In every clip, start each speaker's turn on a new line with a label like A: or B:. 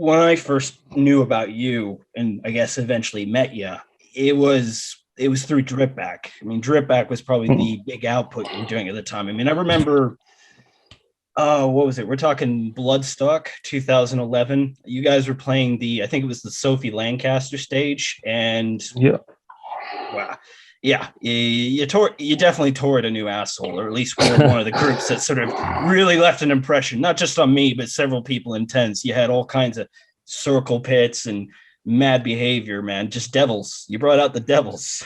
A: when I first knew about you, and I guess eventually met you, it was through Dripback. I mean, Dripback was probably
B: Mm.
A: the big output you were doing at the time. I mean, I remember. What was it? We're talking Bloodstock 2011. You guys were playing I think it was the Sophie Lancaster stage, and
B: Yeah.
A: wow, yeah, you definitely tore it a new asshole, or at least were one of the groups that sort of really left an impression, not just on me, but several people in tents. You had all kinds of circle pits and mad behavior, man. Just devils. You brought out the devils.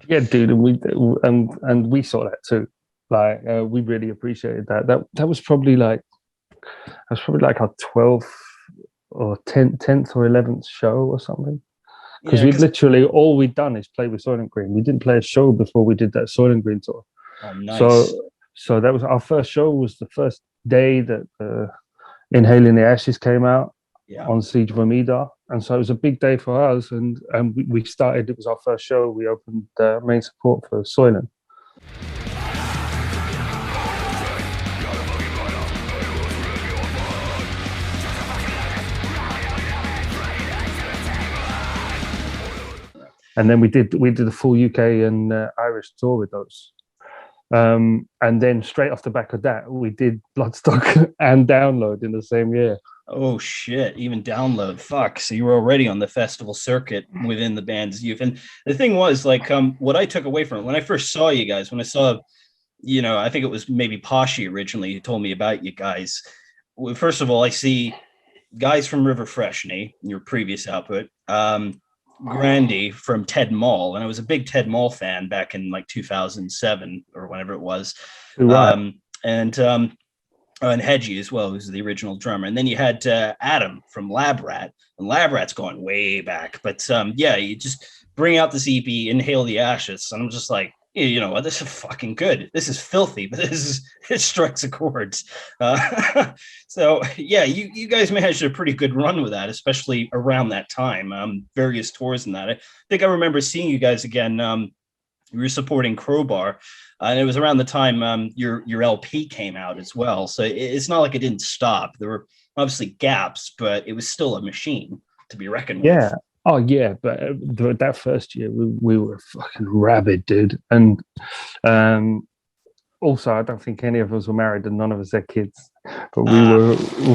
B: Yeah, dude, and we saw that too. Like, we really appreciated that. That was probably like our 12th or 10th or 11th show or something. Because
A: Yeah,
B: we'd
A: because
B: literally all we'd done is play with Soylent Green. We didn't play a show before we did that Soylent Green tour.
A: oh,
B: So
A: nice.
B: so that was our first show. Was the first day that Inhaling the Ashes came out
A: Yeah.
B: on Siege of Amida. And so it was a big day for us. And we started, it was our first show. We opened main support for Soylent. And then we did the full UK and Irish tour with those. And then straight off the back of that, we did Bloodstock and Download in the same year.
A: Oh shit, even Download. Fuck. So you were already on the festival circuit within the band's youth. And the thing was, like, what I took away from it when I first saw you guys, when I saw, I think it was maybe Poshy originally who told me about you guys. Well, first of all, I see guys from River Freshney, your previous output, Grandy from Ted Mall, and I was a big Ted Mall fan back in like 2007 or whenever it was.
B: Right.
A: And Hedgie as well, who's the original drummer. And then you had Adam from Lab Rat, and Lab Rat's going way back. But yeah, you just bring out this EP, Inhale the Ashes, and I'm just like, you know what, this is fucking good. This is filthy, but it strikes a chord. So yeah, you guys managed a pretty good run with that, especially around that time. Various tours and that. I think I remember seeing you guys again. You were supporting Crowbar, and it was around the time your LP came out as well. So it's not like it didn't stop. There were obviously gaps, but it was still a machine to be reckoned
B: Yeah.
A: with.
B: Oh yeah, but that first year we were fucking rabid, dude. And also, I don't think any of us were married, and none of us had kids. But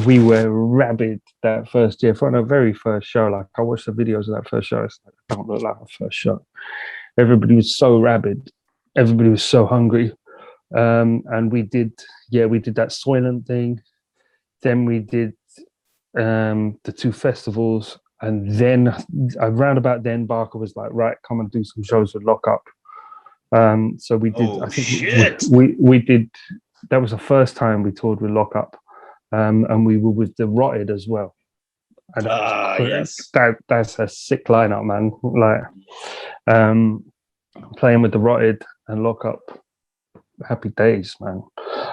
B: we were rabid that first year for our very first show. Like, I watched the videos of that first show. It's like, it don't look like our first show. Everybody was so rabid. Everybody was so hungry. And we did that Soylent thing. Then we did the two festivals. And then around about then, Barker was like, right, come and do some shows with Lock Up. So we did,
A: Oh
B: I think
A: shit!
B: we did, that was the first time we toured with Lock Up. And we were with the Rotted as well. And that was
A: Yes.
B: that's a sick lineup, man. Like, playing with the Rotted and Lock Up, happy days, man.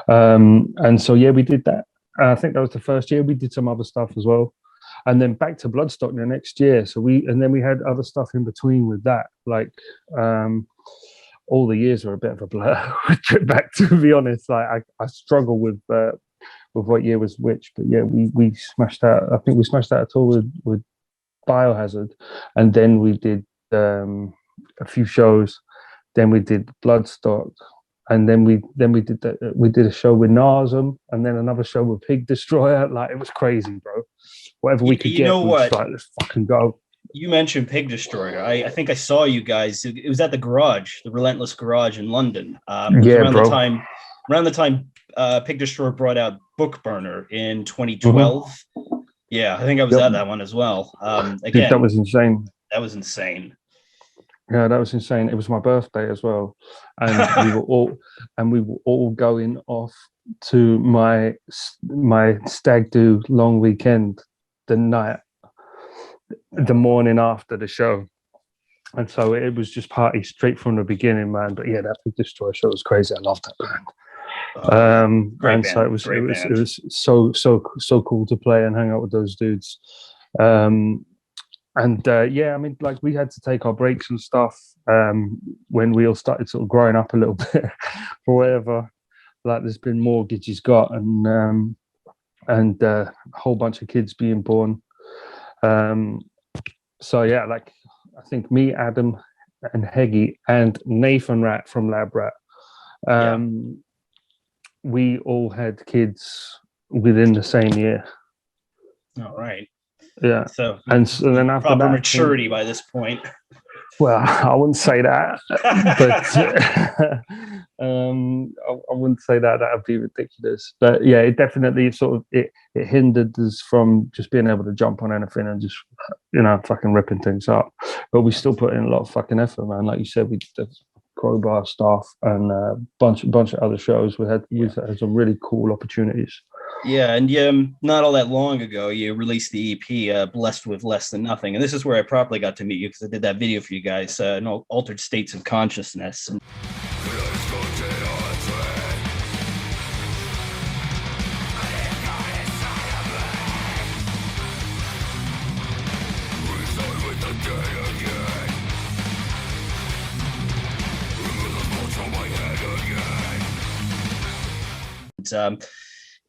B: And so yeah, we did that. I think that was the first year. We did some other stuff as well, and then back to Bloodstock the next year. So then we had other stuff in between with that. Like, all the years were a bit of a blur. Back, to be honest, like I struggle with what year was which, but yeah, we smashed out. I think we smashed out a tour with Biohazard, and then we did a few shows. Then we did Bloodstock, and then we did a show with Narsum, and then another show with Pig Destroyer. Like, it was crazy, bro. Whatever we could
A: You
B: get,
A: know
B: we was
A: what?
B: like, let's fucking go.
A: You mentioned Pig Destroyer. I think I saw you guys. It was at the Garage, the Relentless Garage in London. It was
B: Yeah,
A: around the
B: bro.
A: time Pig Destroyer brought out Book Burner in 2012.
B: Mm-hmm.
A: Yeah, I think I was
B: Yep.
A: at that one as well.
B: Dude, that
A: Again,
B: was insane.
A: that was insane.
B: Yeah, that was insane. It was my birthday as well, and we were all going off to my stag do long weekend the morning after the show, and so it was just party straight from the beginning, man. But yeah, that Big Destroy show was crazy. I loved that band.
A: Great
B: And
A: band.
B: so it
A: Great band.
B: was so cool to play and hang out with those dudes. Yeah, I mean, like we had to take our breaks and stuff when we all started sort of growing up a little bit for whatever. Like there's been mortgages got and a whole bunch of kids being born. So yeah, like I think me, Adam, and Heggy and Nathan Rat from Lab Rat, we all had kids within the same year.
A: All right.
B: Yeah.
A: So
B: then after
A: proper
B: that,
A: maturity by this point.
B: Well, I wouldn't say that, but I wouldn't say that. That would be ridiculous. But yeah, it definitely sort of it hindered us from just being able to jump on anything and just fucking ripping things up. But we still put in a lot of fucking effort, man. Like you said, we did the Crowbar stuff and a bunch of other shows. We had some really cool opportunities.
A: Yeah, and not all that long ago, you released the EP, Blessed with Less Than Nothing. And this is where I properly got to meet you because I did that video for you guys, Altered States of Consciousness.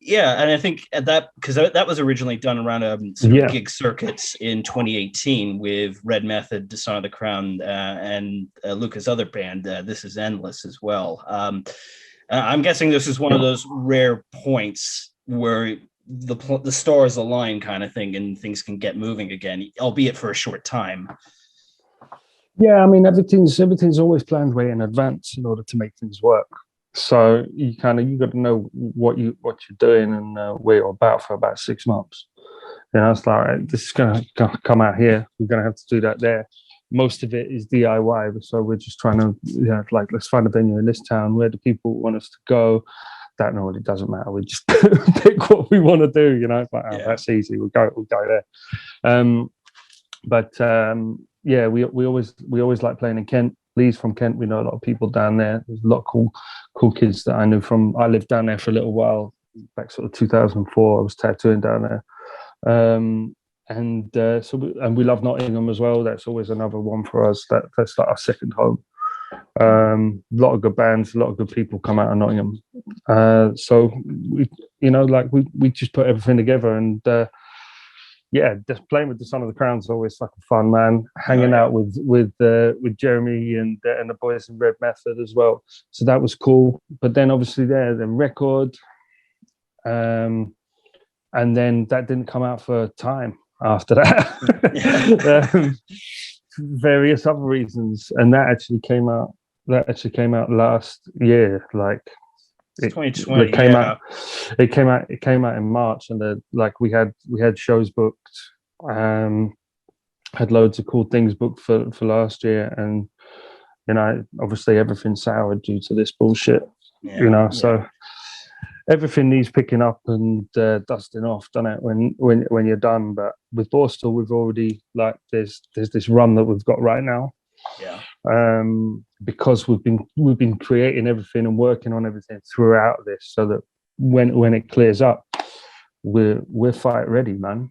A: Yeah, and I think at that, because that was originally done around gig circuits in 2018 with Red Method, Dishonor of the Crown, and Luca's other band, This Is Endless as well. I'm guessing this is one of those rare points where the stars align kind of thing and things can get moving again, albeit for a short time.
B: Yeah, I mean, everything's always planned way in advance in order to make things work. So you got to know what you're doing and where you're about for about 6 months. It's like, right, this is going to come out here. We're going to have to do that there. Most of it is DIY. So we're just trying to, let's find a venue in this town. Where do people want us to go? That really doesn't matter. We just pick what we want to do. It's like, that's easy. We'll go there. Yeah, we always like playing in Kent. Lee's from Kent. We know a lot of people down there. There's a lot of cool kids that I knew from. I lived down there for a little while, back sort of 2004. I was tattooing down there, and we love Nottingham as well. That's always another one for us. That's like our second home. A lot of good bands, a lot of good people come out of Nottingham. So we just put everything together and. Just playing with the Son of the Crown is always fucking fun, man. Hanging out with Jeremy and the boys in Red Method as well. So that was cool. But then obviously the record, and then that didn't come out for time after that. Various other reasons, and that actually came out. Last year, like.
A: It 2020
B: It came out in March, and we had shows booked, had loads of cool things booked for last year, and obviously everything soured due to this bullshit. So everything needs picking up and dusting off, doesn't it? When you're done. But with Borstal, we've already there's this run that we've got right now.
A: Yeah.
B: Because we've been creating everything and working on everything throughout this, so that when it clears up, we're fight ready, man.